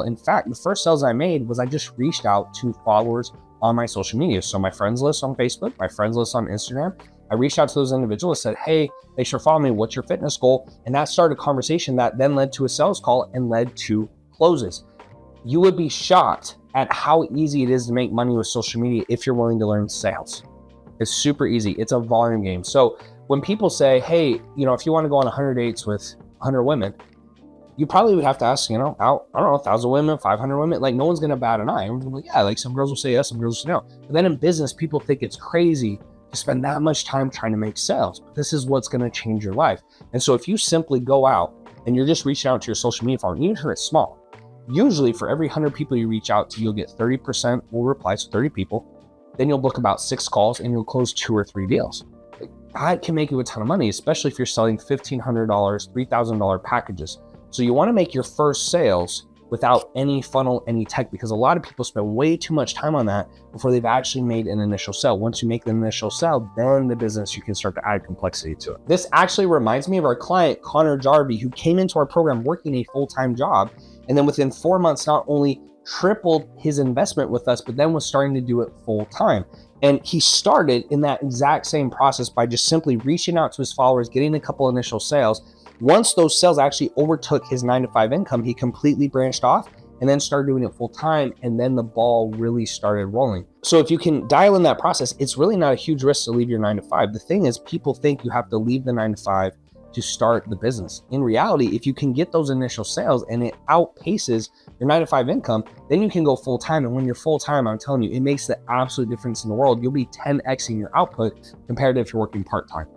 In fact, the first sales I made was I just reached out to followers on my social media. So my friends list on Facebook, my friends list on Instagram. I reached out to those individuals, said, hey, thanks for following me. What's your fitness goal? And that started a conversation that then led to a sales call and led to closes. You would be shocked at how easy it is to make money with social media if you're willing to learn sales. It's super easy. It's a volume game. So when people say, hey, if you want to go on 100 dates with 100 women, you probably would have to ask, I don't know, 1,000 women, 500 women. Like, no one's going to bat an eye. Like, yeah, like some girls will say yes, some girls will say no. But then in business, people think it's crazy to spend that much time trying to make sales. But this is what's going to change your life. And so if you simply go out and you're just reaching out to your social media following, even if it's small, usually for every 100 people you reach out to, you'll get 30% will reply, so 30 people. Then you'll book about 6 calls and you'll close 2 or 3 deals. That can make you a ton of money, especially if you're selling $1,500, $3,000 packages. So you want to make your first sales without any funnel, any tech, because a lot of people spend way too much time on that before they've actually made an initial sale. Once you make the initial sale, then the business, you can start to add complexity to it. This actually reminds me of our client, Connor Jarvie, who came into our program working a full-time job. And then within 4 months, not only tripled his investment with us, but then was starting to do it full-time. And he started in that exact same process by just simply reaching out to his followers, getting a couple initial sales. Once those sales actually overtook his 9-to-5 income, he completely branched off and then started doing it full time. And then the ball really started rolling. So if you can dial in that process, it's really not a huge risk to leave your 9-to-5. The thing is, people think you have to leave the 9-to-5 to start the business. In reality, if you can get those initial sales and it outpaces your 9-to-5 income, then you can go full time. And when you're full time, I'm telling you, it makes the absolute difference in the world. You'll be 10xing your output compared to if you're working part time.